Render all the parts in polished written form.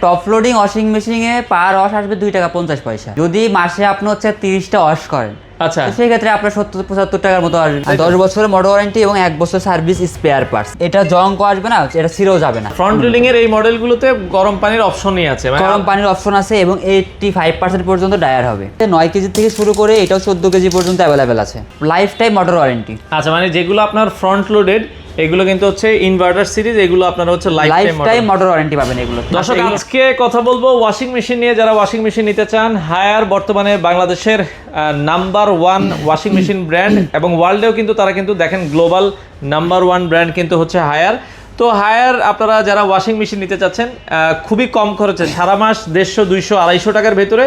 Top loading washing মেশিনে per watch আসবে 2 টাকা 50 পয়সা। যদি মাসে আপনি হচ্ছে 30টা ওয়াশ করেন, আচ্ছা, তো সেই ক্ষেত্রে আপনার 70-75 টাকার মতো আসবে। 10 বছরের মোটর ওয়ারেন্টি এবং 1 বছর সার্ভিস স্পেয়ার পার্টস। এটা জং আসবে না, এটা ছিঁড়েও যাবে না। ফ্রন্ট লোডিং এর এই মডেলগুলোতে গরম পানির অপশনই আছে, গরম পানির অপশন আছে এবং 85% পর্যন্ত ডায়ার হবে। 9 কেজি থেকে শুরু করে এটাও 14 কেজি পর্যন্ত অ্যাভেলেবেল আছে। Life time motor warranty. আচ্ছা, মানে যেগুলো আপনার ফ্রন্ট লোডেড এগুলো কিন্তু হচ্ছে ইনভার্টার সিরিজ, এগুলো আপনারা হচ্ছে লাইফ টাইম মোটর ওয়ারেন্টি পাবেন এগুলো। দর্শক, আজকে কথা বলবো ওয়াশিং মেশিন নিয়ে। যারা ওয়াশিং মেশিন নিতে চান, হায়ার বর্তমানে বাংলাদেশের নাম্বার 1 ওয়াশিং মেশিন ব্র্যান্ড এবং ওয়ার্ল্ডেও কিন্তু তারা কিন্তু দেখেন গ্লোবাল নাম্বার 1 ব্র্যান্ড কিন্তু হচ্ছে হায়ার। তো হায়ার আপনারা যারা ওয়াশিং মেশিন নিতে চাচ্ছেন, খুবই কম খরচে সারা মাস 150, 200, 250 টাকার ভেতরে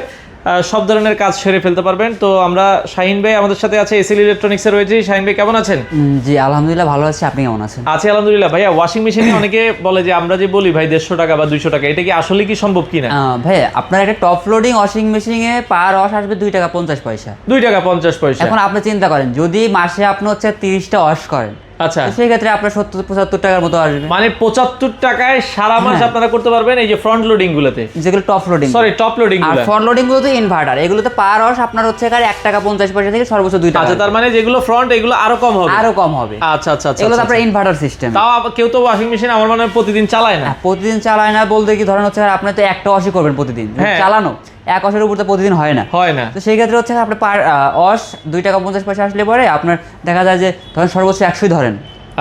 সব ধরনের কাজ সেরে ফেলতে পারবেন। তো আমরা শাহিন ভাই আমাদের সাথে আছে, এসএল ইলেকট্রনিক্স এর রয়েছে। শাহিন ভাই কেমন আছেন? জি আলহামদুলিল্লাহ ভালো আছি, আপনি কেমন আছেন? আছি আলহামদুলিল্লাহ। ভাইয়া, ওয়াশিং মেশিনে অনেকে বলে যে আমরা যে বলি ভাই 150 টাকা বা 200 টাকা, এটা কি আসলে কি সম্ভব কিনা? ভাই, আপনার একটা টপ লোডিং ওয়াশিং মেশিনে পার ওয়াশ আসবে 2 টাকা 50 পয়সা। 2 টাকা 50 পয়সা। এখন আপনি চিন্তা করেন, যদি মাসে আপনি হচ্ছে 30টা ওয়াশ করেন, আচ্ছা, সেই ক্ষেত্রে আপনার 70-75 টাকার মতো আসবে। মানে 75 টাকায় সারা মাস আপনারা করতে পারবেন এই যে ফ্রন্ট লোডিং গুলোতে, যেগুলো top loading. Sorry, top loading আর গুলো। ফ্রন্ট লোডিং গুলোতে ইনভার্টার, এগুলোতে পার ওয়াশ আপনার হচ্ছে 1 টাকা 50 পয়সা থেকে সর্বোচ্চ 2 টাকা। আচ্ছা, তার মানে যেগুলো ফ্রন্ট এগুলো আরো কম হবে। আরো কম হবে। আচ্ছা আচ্ছা আচ্ছা, এগুলো তো আপনার ইনভার্টার সিস্টেম। তাও কেউ তো ওয়াশিং মেশিন আমার মনে হয় প্রতিদিন চালায় না। প্রতিদিন চালায় না বলতে কি, ধরেন হচ্ছে আপনি তো একটা ওয়াশই করবেন প্রতিদিন, চালানো এক ওয়াশের উপর তো প্রতিদিন হয় না। তো সেই ক্ষেত্রে হচ্ছে আপনি পার ওয়াশ 2 টাকা 50 পয়সা আসলে পরে আপনার দেখা যায় যে ধরেন সর্বোচ্চ 100 ধরেন।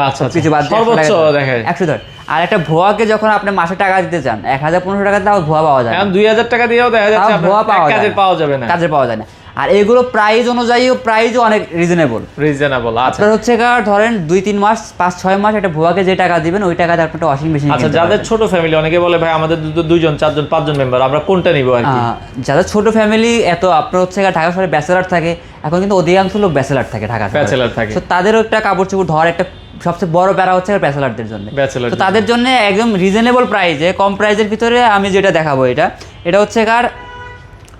আচ্ছা, কিছু বাদ সর্বোচ্চ দেখেন 100 ধর। আর একটা ভুয়াকে যখন আপনি মাসে টাকা দিতে চান, 1000-1500 টাকা তাও ভুয়া পাওয়া যায় না। 2000 টাকা দিয়েও দেখা যাচ্ছে ভুয়া কাজের পাওয়া যাবে না, কাজের পাওয়া যায় না। আর এগুলো প্রাইস অনুযায়ীও প্রাইসও অনেক রিজনেবল। আচ্ছা, আপনার হচ্ছে ধরেন 2-3 মাস 5-6 মাস একটা ভুয়াকে যে টাকা দিবেন, ওই টাকাতে আপনি একটা ওয়াশিং মেশিন। আচ্ছা, যাদের ছোট ফ্যামিলি, অনেকে বলে ভাই আমাদের 2জন 4জন 5জন মেম্বার, আমরা কোনটা নিব আর কি? যাদের ছোট ফ্যামিলি, এত আপনার হচ্ছে ঢাকা শহরে ব্যাচেলার থাকে, এখন কিন্তু অধিকাংশ লোক ব্যাচেলার থাকে ঢাকা শহরে। ব্যাচেলার থাকে, তো তাদেরও একটা কাপড় চোপড় ধর একটা সবচেয়ে বড় প্যারা হচ্ছে ব্যাচেলারদের জন্য। তো তাদের জন্য একদম রিজনেবল প্রাইসে, কম প্রাইসের ভিতরে আমি যেটা দেখাবো, এটা হচ্ছে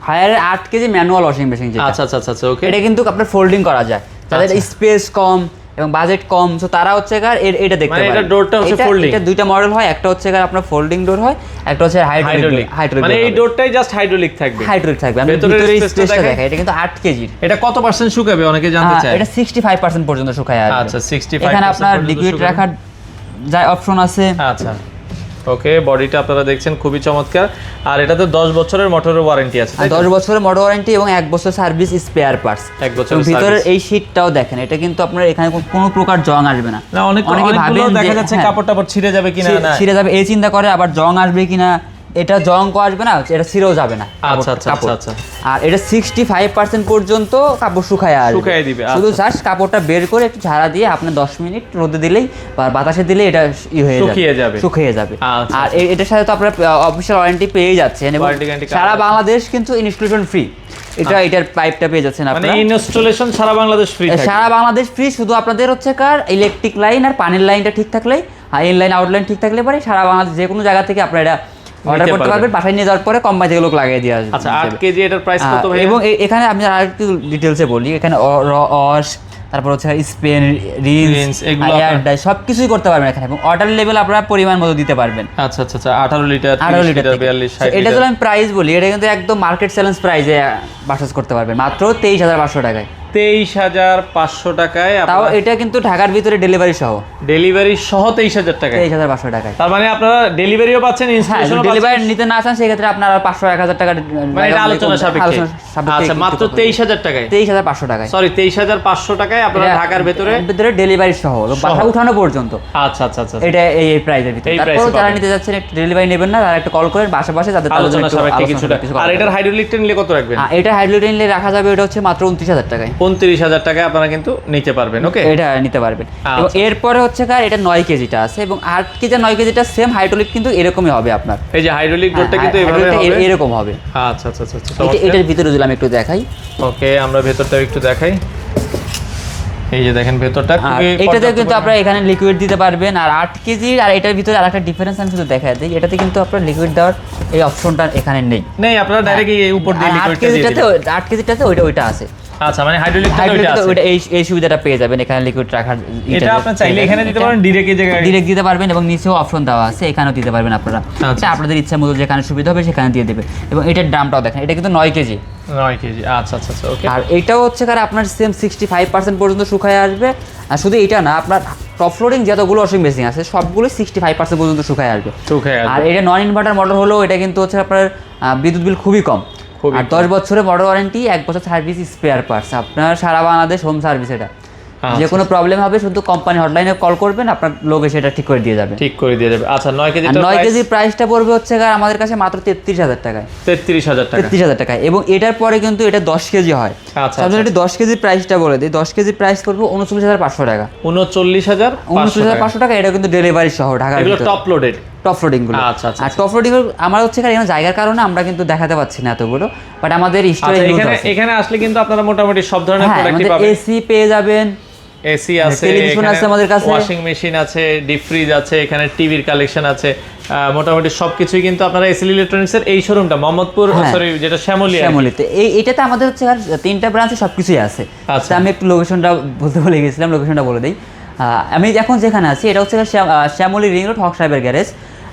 higher 8 kg manual washing machine. আচ্ছা আচ্ছা আচ্ছা, ওকে। এটা কিন্তু আপনার ফোল্ডিং করা যায়, তাদের স্পেস কম এবং বাজেট কম, তো তারা হচ্ছে এটা দেখতে পারে। এটা ডোরটা হচ্ছে ফোল্ডিং। এটা দুইটা মডেল হয়, একটা হচ্ছে আপনার ফোল্ডিং ডোর হয়, একটা হচ্ছে হাইড্রোলিক। মানে এই ডোরটাই জাস্ট হাইড্রোলিক থাকবে। আমি ভিতরে স্পেসটা দেখাই। এটা কিন্তু 8 কেজি। এটা কত % শুকাবে অনেকে জানতে চায়? এটা 65% পর্যন্ত শুকায় আসবে। আচ্ছা, 65%। এখানে আপনার লিকুইড রাখার যায় অপশন আছে। আচ্ছা, ওকে। বডিটা আপনারা দেখছেন খুবই চমৎকার। আর এটাতে 10 বছরের মোটরের ওয়ারেন্টি আছে। 10 বছরের মোটর ওয়ারেন্টি এবং 1 বছর সার্ভিস স্পেয়ার পার্টস। 1 বছরের ভিতরের এই শীটটাও দেখেন, এটা কিন্তু আপনার এখানে কোনো প্রকার জং আসবে না। অনেকে ভাবেন দেখা যাচ্ছে কাপড় টাপড় ছিঁড়ে যাবে কিনা, না ছিঁড়ে যাবে এই চিন্তা করে, আবার জং আসবে কিনা, এটা জং আসবে না, এটা ছিঁড়েও যাবে না। আচ্ছা আচ্ছা আচ্ছা। আর এটা 65% পর্যন্ত কাপড় শুকায় দিবে। শুধু জাস্ট কাপড়টা বের করে একটু ঝাড়া দিয়ে আপনি 10 মিনিট রোদে দিলেই বা বাতাসে দিলেই এটা শুকিয়ে যাবে। আর এটার সাথে তো আপনারা অফিশিয়াল ওয়ারেন্টি পেয়ে যাচ্ছেন এবং সারা বাংলাদেশ কিন্তু ইনস্টলেশন ফ্রি। এটার পাইপটা পেয়ে যাচ্ছেন আপনারা, মানে ইনস্টলেশন সারা বাংলাদেশ ফ্রি। সারা বাংলাদেশ ফ্রি। শুধু আপনাদের হচ্ছে ইলেকট্রিক লাইন আর পানির লাইনটা ঠিক থাকলে, ইনলাইন আউটলাইন ঠিক থাকলে পরে সারা বাংলাদেশ যে কোনো জায়গা থেকে আপনারা এটা অর্ডার করতে পারবেন। বাসায় নিয়ে যাওয়ার পরে কোম্পানি থেকে লোক লাগিয়ে দিয়ে আসবে। আচ্ছা, 8 কেজি এটার প্রাইস কত ভাই? এবং এখানে আমি আরেকটু ডিটেইলসে বলি, এখানে ওয়াশ, তারপর হচ্ছে স্পেন, রিন্স, এগুলো সবকিছুই করতে পারবেন এখানে, এবং অর্ডার লেভেল আপনারা পরিমাণ মতো দিতে পারবেন। আচ্ছা আচ্ছা আচ্ছা, 18 লিটার 42 60। এটা যদি আমি প্রাইস বলি, এটা কিন্তু একদম মার্কেট চ্যালেঞ্জ প্রাইসে পারচেজ করতে পারবেন মাত্র 23,500 টাকায়। 23,500 টাকায়। তাও এটা কিন্তু ঢাকার ভিতরে ডেলিভারি সহ 23,000 টাকায়। 23,500 টাকায়। তার মানে আপনারা ডেলিভারিও পাচ্ছেন, ইনস্টলেশনও পাচ্ছেন। ডেলিভারি নিতে না চান সেক্ষেত্রে আপনারা 500-1000 টাকা, মানে এটা আলোচনা সাপেক্ষে। আচ্ছা, মাত্র 23,000 টাকায়, 23,500 টাকায়। সরি, 23,500 টাকায় আপনারা ঢাকার ভিতরে ডেলিভারি সহ বাসা উঠানো পর্যন্ত। আচ্ছা আচ্ছা আচ্ছা, এটা এই প্রাইসের ভিতরে। তারপর যারা নিতে যাচ্ছেন একটু ডেলিভারি নেবেন না, তারা একটা কল করেন বাসা যাদের আলোচনা সাপেক্ষে কিছুটা। আর এটার হাইড্রোলিকটা নিলে কত রাখবেন? এটা হাইড্রোলিক নিলে রাখা যাবে, এটা হচ্ছে মাত্র 29,000 টাকায়। 29,000 টাকায় আপনারা কিন্তু নিতে পারবেন। ওকে, এটা নিতে পারবেন। এবং এরপরে হচ্ছে এটা 9 কেজিটা আছে এবং 8 কেজি 9 কেজিটা সেম হাইড্রোলিক কিন্তু এরকমই হবে আপনার। এই যে হাইড্রোলিক ডোরটা কিন্তু এইভাবে হবে, এরকম হবে। আচ্ছা আচ্ছা আচ্ছা, এটার ভিতরে যদি আমি একটু দেখাই। ওকে, আমরা ভেতরটাও একটু দেখাই। এই যে দেখেন ভেতরটা, এটাতে কিন্তু আপনারা এখানে লিকুইড দিতে পারবেন। আর 8 কেজি আর এটার ভিতরে আরেকটা ডিফারেন্স আমি শুধু দেখাই দিই, এটাতে কিন্তু আপনারা লিকুইড দেওয়ার এই অপশনটা এখানে নেই। আপনারা ডাইরেক্ট এই উপর দিয়ে লিকুইডটা দিয়ে দিবেন। 8 কেজিটাতে ওইটা আছে। আচ্ছা, মানে হাইড্রোলিকটা ওইটা এই সুবিধাটা পেয়ে যাবেন এখানে, লিকুইড রাখার। এটা আপনি চাইলে এখানে দিতে পারেন, ডিরেক্ট দিতে পারবেন, এবং নিচেও অপশন দেওয়া আছে, এখানেও দিতে পারবেন আপনারা। এটা আপনাদের ইচ্ছা মতো যেখানে সুবিধা হবে সেখানে দিয়ে দেবে। এবং এটার দামটাও দেখেন, এটা কিন্তু 9 কেজি। 9 কেজি, আচ্ছা আচ্ছা আচ্ছা, ওকে। আর এটাও হচ্ছে কার আপনার সেম 65% পর্যন্ত শুকায় আসবে। আর শুধু এটা না, আপনার টপ ফ্লোরিং যতগুলো ওয়াশিং মেশিন আছে সবগুলো 65% পর্যন্ত শুকায় আসবে। আর এটা নন ইনভার্টার মডেল হলেও এটা কিন্তু হচ্ছে আপনার বিদ্যুৎ বিল খুবই কম। আর 10 বছরের মোটর ওয়ারেন্টি, 1 বছর সার্ভিস, স্পেয়ার পার্টস, আপনার সারা বাংলাদেশ হোম সার্ভিস। এটা যে কোনো প্রবলেম হবে শুধু কোম্পানি হটলাইনে কল করবেন, আপনার লোক এসে এটা ঠিক করে দিয়ে যাবে। আচ্ছা, 9 কেজি প্রাইসটা পড়বে হচ্ছে আমাদের কাছে মাত্র 33,000 টাকায়। 33,000 টাকায়। এবং এটার পরে কিন্তু এটা 10 কেজি হয়। আচ্ছা, এটা 10 কেজি প্রাইসটা বলে দিই। 10 কেজি প্রাইস পড়বে 39,500 টাকা। 39,500 টাকা। এটা কিন্তু ডেলিভারি সহ ঢাকা। এগুলো টপ লোডিং গুলো। আচ্ছা, আর টপ লোডিং আমরা হচ্ছে এখানে জায়গার কারণে আমরা কিন্তু দেখাতে পাচ্ছি না এতগুলো, বাট আমাদের স্টোরে এখানে আসলে কিন্তু আপনারা মোটামুটি সব ধরনের প্রোডাক্টই পাবেন। এসি পেয়ে যাবেন, এসি আছে, টেলিভিশন আছে আমাদের কাছে, ওয়াশিং মেশিন আছে, ডিপ ফ্রিজ আছে, এখানে টিভির কালেকশন আছে, মোটামুটি সবকিছুই কিন্তু আপনারা এসএল ইলেকট্রনিক্স এর এই শোরুমটা মোহাম্মদপুর, সরি যেটা শ্যামলীতে, এইটাতে আমাদের হচ্ছে 3টা ব্রাঞ্চে সবকিছুই আছে। আচ্ছা, আমি একটু লোকেশনটা বলতে ভুলে গেছিলাম, লোকেশনটা বলে দেই। আমি এখন যেখানে আছি এটা হচ্ছে শ্যামলী রিং রোড, হক সাহেবের গ্যারেজ।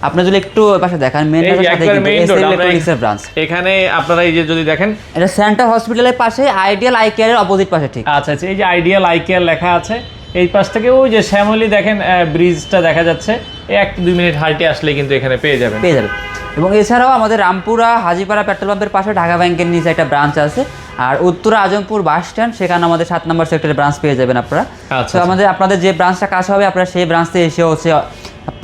আপনি যদি একটু পাশে দেখেন, মেইন রোডের সাথে কিন্তু এসএল ইলেকট্রনিক্স এর ব্রাঞ্চ। এখানে আপনারা এই যে যদি দেখেন, এটা সেন্টার হসপিটালের পাশে, আইডিয়াল আই কেয়ারের অপোজিট পাশে। ঠিক আচ্ছা আচ্ছা, এই যে আইডিয়াল আই কেয়ার লেখা আছে, এই পাশ থেকে ওই যে শ্যামলী দেখেন ব্রিজটা দেখা যাচ্ছে, 1-2 মিনিট হাঁটে আসলে কিন্তু এখানে পেয়ে যাবেন। এবং এছাড়াও আমাদের রামপুরা হাজিপাড়া পেট্রোল পাম্পের পাশে ঢাকা ব্যাংকের নিচে একটা ব্রাঞ্চ আছে। আর উত্তরা আজমপুর বাস স্ট্যান্ড, সেখানে আমাদের 7 নম্বর সেক্টরে ব্রাঞ্চ পেয়ে যাবেন আপনারা। তো আপনাদের যে ব্রাঞ্চটা কাজ হবে, আপনারা সেই ব্রাঞ্চে এসে হচ্ছে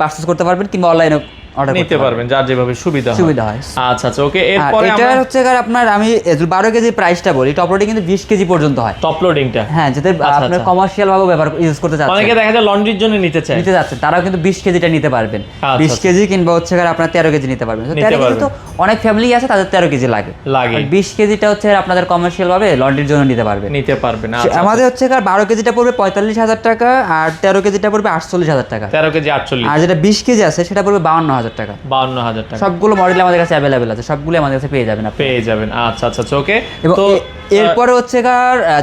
পারচেজ করতে পারবেন, কিংবা অনলাইনে অর্ডার নিতে পারবেন, যার যেভাবে সুবিধা হয়। আচ্ছা আচ্ছা, ওকে। এরপরে এটা হচ্ছে আপনার, আমি 12 কেজি প্রাইসটা বলি। টপ লোডিং কিন্তু 20 কেজি পর্যন্ত হয়, টপ লোডিংটা। হ্যাঁ, যাতে আপনার কমার্শিয়াল ভাবে ব্যবহার ইউজ করতে চাচ্ছেন, অনেকে দেখা যায় লন্ড্রির জন্য নিতে যাচ্ছে, তারাও কিন্তু 20 কেজিটা নিতে পারবেন। 20 কেজি কিংবা হচ্ছে আপনার 13 কেজি নিতে পারবেন। 13 কেজি তো অনেক ফ্যামিলি আছে তাদের 13 কেজি লাগে। 20 কেজিটা হচ্ছে আপনাদের কমার্শিয়াল ভাবে লন্ড্রির জন্য নিতে পারবেন। আমাদের হচ্ছে 12 কেজিটা পড়বে 45,000 টাকা, আর 13 কেজিটা পড়বে 48,000 টাকা। 13 কেজি 48, আর যেটা 20 কেজি আছে সেটা পড়বে 52,000 টাকা। 52,000 টাকা। সবগুলো মডেল আমাদের কাছে অ্যাভেলেবেল আছে, সবগুলো আমাদের কাছে পেয়ে যাবেন। আচ্ছা আচ্ছা, ওকে। তো এরপরে হচ্ছে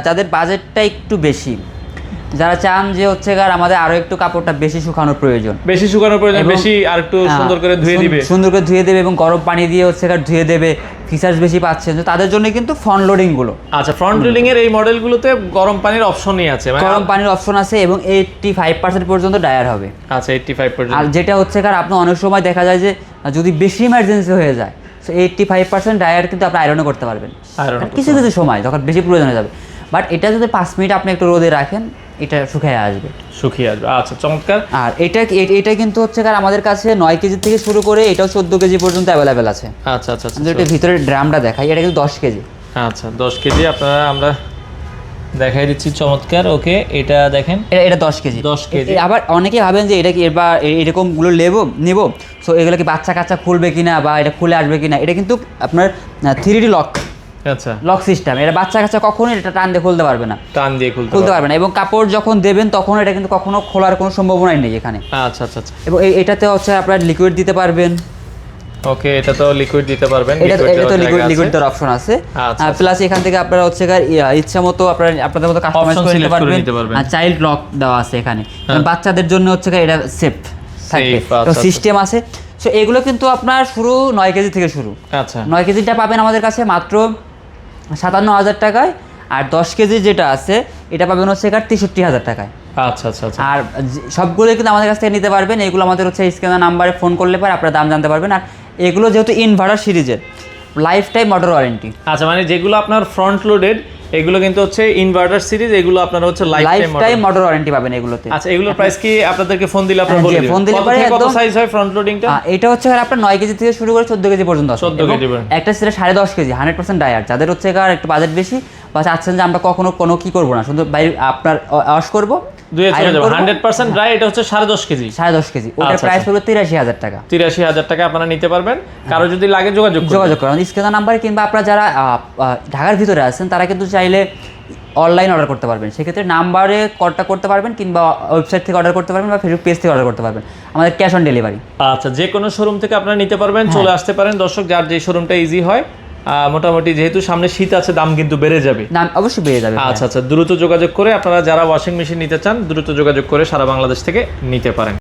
যাদের বাজেটটা একটু বেশি, যারা চান যে হচ্ছে আমাদের আরো একটু কাপড়টা বেশি শুকানোর প্রয়োজন, বেশি আর একটু সুন্দর করে ধুয়ে দেবে এবং গরম পানি দিয়ে হচ্ছে ধুয়ে দেবে, ফিচার্স বেশি পাচ্ছেন, তাদের জন্য কিন্তু ফ্রন্ট লোডিং গুলো। আচ্ছা, ফ্রন্ট লোডিং এর এই মডেলগুলোতে গরম পানির অপশনই আছে, গরম পানির অপশন আছে, এবং 85% পর্যন্ত ডায়ার হবে। আচ্ছা, 85%। আর যেটা হচ্ছে আপনি অনেক সময় দেখা যায় যে যদি বেশি ইমার্জেন্সি হয়ে যায়, সো 85% ডায়ার কিন্তু আপনি আয়রনও করতে পারবেন কিছু কিছু সময় যখন বেশি প্রয়োজন হয়ে যাবে। বাট এটা যদি 5 মিনিট আপনি একটু রোদে রাখেন, এটা শুকিয়ে আসবে। আচ্ছা, চমৎকার। আর এটা কিন্তু হচ্ছে আমাদের কাছে 9 কেজি থেকে শুরু করে এটাও 14 কেজি পর্যন্ত অ্যাভেলেবেল আছে। আচ্ছা আচ্ছা, এটা ভিতরে ড্রামটা দেখাই, এটা কিন্তু 10 কেজি। আচ্ছা, 10 কেজি আমরা দেখাই দিচ্ছি। চমৎকার, ওকে। এটা দেখেন, এটা 10 কেজি। আবার অনেকে ভাবেন যে এটা কি এবার এরকম গুলো নেব, সো এগুলো কি বাচ্চা কাচ্চা খুলবে কিনা, বা এটা খুলে আসবে কিনা। এটা কিন্তু আপনার 3D লক, আচ্ছা, লক সিস্টেম। এটা বাচ্চা কাচ্চা কখনোই এটা টান দিয়ে খুলতে পারবে না, খুলতে পারবে না। এবং কাপড় যখন দেবেন তখন এটা কিন্তু কখনো খোলার কোনো সম্ভাবনাই নেই এখানে। আচ্ছা আচ্ছা। এবং এটাতে হচ্ছে আপনার লিকুইড দিতে পারবেন। ওকে, এটা তো লিকুইড দিতে পারবেন, এটা তো লিকুইড দেওয়ার অপশন আছে। প্লাস এখান থেকে আপনারা হচ্ছে ইচ্ছা মতো আপনাদের মতো কাস্টমাইজ করে নিতে পারবেন। আর চাইল্ড লক দেওয়া আছে এখানে, বাচ্চাদের জন্য হচ্ছে এটা সেফ থাকবে, তো সিস্টেম আছে। সো এগুলো কিন্তু আপনার শুরু 9 কেজি থেকে শুরু। আচ্ছা, 9 কেজিটা পাবেন আমাদের কাছে মাত্র 57,000 টাকায়, আর 10 কেজি যেটা আছে এটা পাবেন হচ্ছে 63,000 টাকায়। আচ্ছা আচ্ছা। আর সবগুলো কিন্তু আমাদের কাছ থেকে নিতে পারবেন। এগুলো আমাদের হচ্ছে স্ক্রিনের নাম্বারে ফোন করলে পরে আপনারা দাম জানতে পারবেন। আর এগুলো যেহেতু ইনভার্টার সিরিজের, লাইফ টাইম মোটর ওয়ারেন্টি। আচ্ছা, মানে যেগুলো আপনার ফ্রন্ট লোডেড এগুলো কিন্তু হচ্ছে ইনভার্টার সিরিজ, এগুলো আপনারা হচ্ছে লাইফ টাইম মোটর ওয়ারেন্টি পাবেন এগুলোতে। আচ্ছা, এগুলোর প্রাইস কি আপনাদেরকে ফোন দিলে আপনারা বলে দিবেন? ফোন দিলে পরে কত সাইজ হয় ফ্রন্ট লোডিংটা? এটা হচ্ছে আপনার 9 কেজি থেকে শুরু করে 14 কেজি পর্যন্ত আছে। 14 কেজি একটা সেটা 10.5 কেজি 100% ডায়ার। যাদের হচ্ছে একটু বাজেট বেশি, বা চাচ্ছেন যে আমরা কখনো কি করব না, শুধু আপনার ওয়াশ করব, 100% ড্রাই, এটা হচ্ছে 10.5 কেজি। 10.5 কেজি, ওটার প্রাইস পড়বে 83,000 টাকা। 83,000 টাকা আপনারা নিতে পারবেন। কারো যদি লাগে যোগাযোগ করুন স্ক্রিনের নাম্বারে, কিংবা আপনারা যারা ঢাকার ভিতরে আছেন তারা কিন্তু চাইলে অনলাইন অর্ডার করতে পারবেন। সেক্ষেত্রে নাম্বারে কন্ট্যাক্ট করতে পারবেন, কিংবা ওয়েবসাইট থেকে অর্ডার করতে পারবেন, বা ফেসবুক পেজ থেকে অর্ডার করতে পারবেন। আমাদের ক্যাশ অন ডেলিভারি। আচ্ছা, যে কোনো শোরুম থেকে আপনারা নিতে পারবেন, চলে আসতে পারেন। দর্শক, যার যে শোরুমটা ইজি হয় মোটামুটি যেহেতু সামনে শীত আছে দাম কিন্তু বেড়ে যাবে। দাম অবশ্যই বেড়ে যাবে। আচ্ছা আচ্ছা, দ্রুত যোগাযোগ করে আপনারা যারা ওয়াশিং মেশিন নিতে চান দ্রুত যোগাযোগ করে সারা বাংলাদেশ থেকে নিতে পারেন।